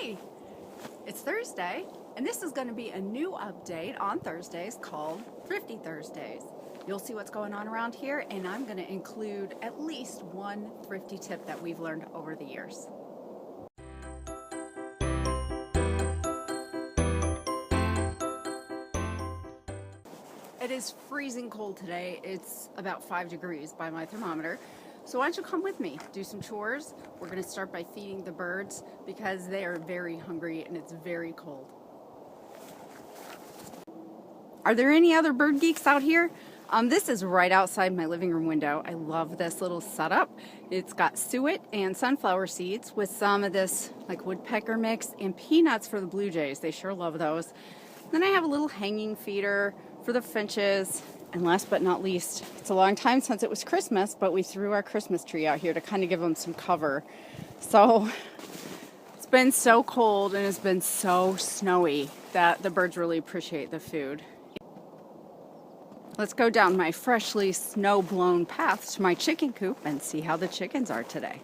Hey, it's Thursday, and this is going to be a new update on Thursdays called Thrifty Thursdays. You'll see what's going on around here, and I'm going to include at least one thrifty tip that we've learned over the years. It is freezing cold today. It's about 5 degrees by my thermometer. So why don't you come with me, do some chores. We're going to start by feeding the birds because they are very hungry and it's very cold. Are there any other bird geeks out here? This is right outside my living room window. I love this little setup. It's got suet and sunflower seeds with some of this like woodpecker mix and peanuts for the blue jays. They sure love those. Then I have a little hanging feeder for the finches. And last but not least, it's a long time since it was Christmas, but we threw our Christmas tree out here to kind of give them some cover. So it's been so cold and it's been so snowy that the birds really appreciate the food. Let's go down my freshly snow-blown path to my chicken coop and see how the chickens are today.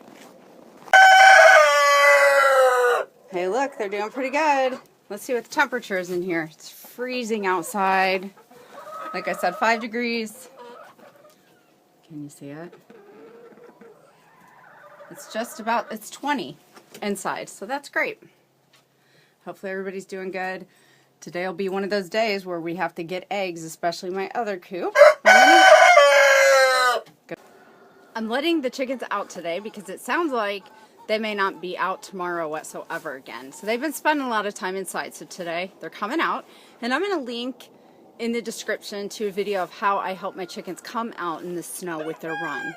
Hey, look, they're doing pretty good. Let's see what the temperature is in here. It's freezing outside. Like I said, 5 degrees. Can you see it? It's 20 inside, so that's great. Hopefully everybody's doing good. Today will be one of those days where we have to get eggs, especially my other coop. I'm letting the chickens out today because it sounds like they may not be out tomorrow whatsoever again. So they've been spending a lot of time inside, so today they're coming out. And I'm going to link in the description to a video of how I help my chickens come out in the snow with their run.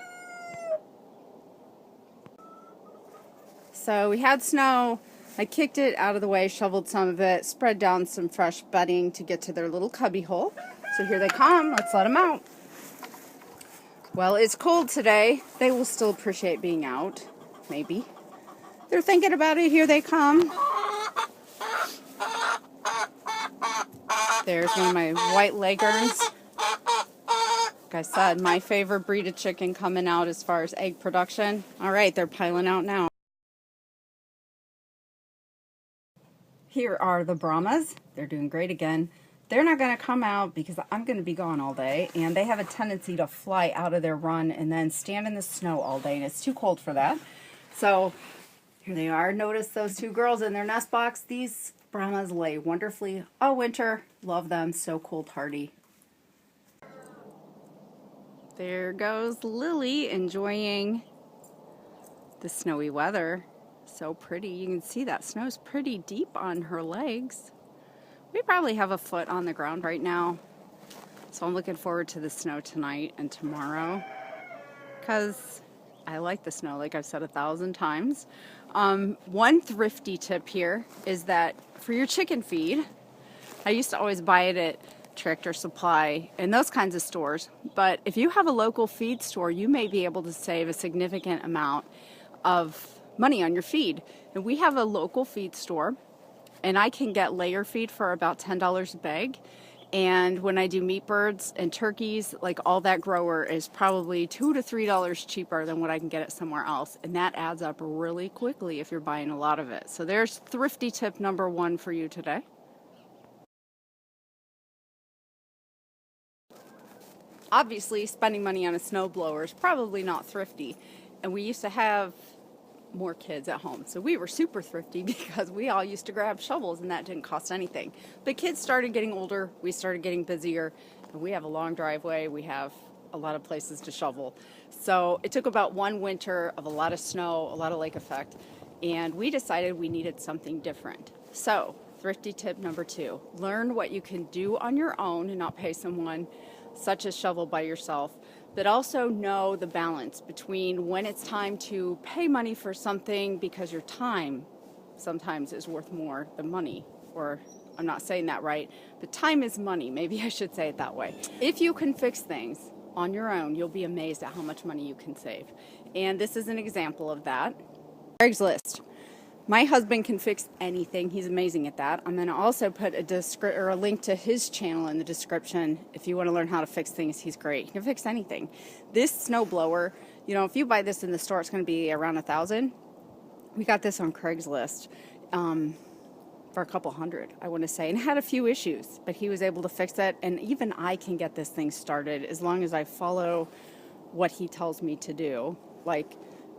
So we had snow. I kicked it out of the way, shoveled some of it, spread down some fresh bedding to get to their little cubby hole. So here they come. Let's let them out. Well, it's cold today. They will still appreciate being out. Maybe. They're thinking about it. Here they come. There's one of my white leghorns. Like I said, my favorite breed of chicken coming out as far as egg production. All right, they're piling out now. Here are the Brahmas. They're doing great again. They're not going to come out because I'm going to be gone all day, and they have a tendency to fly out of their run and then stand in the snow all day, and it's too cold for that. So here they are. Notice those two girls in their nest box. These Brahmas lay wonderfully all winter. Love them. So cold hardy. There goes Lily enjoying the snowy weather. So pretty. You can see that snow's pretty deep on her legs. We probably have a foot on the ground right now. So I'm looking forward to the snow tonight and tomorrow because I like the snow, like I've said 1,000 times. One thrifty tip here is that for your chicken feed, I used to always buy it at Tractor Supply and those kinds of stores. But if you have a local feed store, you may be able to save a significant amount of money on your feed. And we have a local feed store, and I can get layer feed for about $10 a bag. And when I do meat birds and turkeys, like all that grower is probably $2 to $3 cheaper than what I can get it somewhere else. And that adds up really quickly if you're buying a lot of it. So there's thrifty tip number 1 for you today. Obviously, spending money on a snowblower is probably not thrifty. And we used to have more kids at home. So we were super thrifty because we all used to grab shovels and that didn't cost anything. But kids started getting older, we started getting busier, and we have a long driveway, we have a lot of places to shovel. So it took about one winter of a lot of snow, a lot of lake effect, and we decided we needed something different. So thrifty tip number 2, learn what you can do on your own and not pay someone, such as shovel by yourself, but also know the balance between when it's time to pay money for something because your time sometimes is worth more than money. Or I'm not saying that right, but time is money. Maybe I should say it that way. If you can fix things on your own, you'll be amazed at how much money you can save. And this is an example of that. Craigslist. My husband can fix anything. He's amazing at that. I'm going to also put a link to his channel in the description. If you want to learn how to fix things, he's great. He can fix anything. This snowblower, if you buy this in the store, it's going to be around $1,000. We got this on Craigslist. for a couple hundred, I want to say, and had a few issues, but he was able to fix it. And even I can get this thing started as long as I follow what he tells me to do, like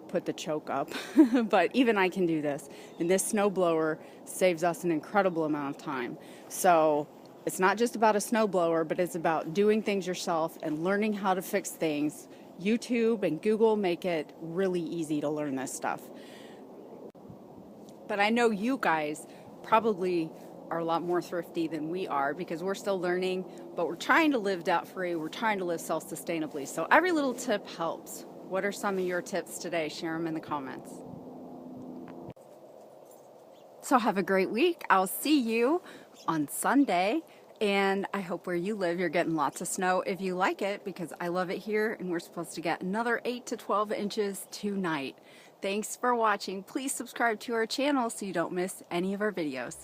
put the choke up. But even I can do this. And this snowblower saves us an incredible amount of time. So it's not just about a snowblower, but it's about doing things yourself and learning how to fix things. YouTube and Google make it really easy to learn this stuff. But I know you guys probably are a lot more thrifty than we are, because we're still learning, but we're trying to live debt-free. We're trying to live self-sustainably. So every little tip helps. What are some of your tips today? Share them in the comments. So have a great week. I'll see you on Sunday. And I hope where you live, you're getting lots of snow if you like it, because I love it here, and we're supposed to get another 8 to 12 inches tonight. Thanks for watching. Please subscribe to our channel so you don't miss any of our videos.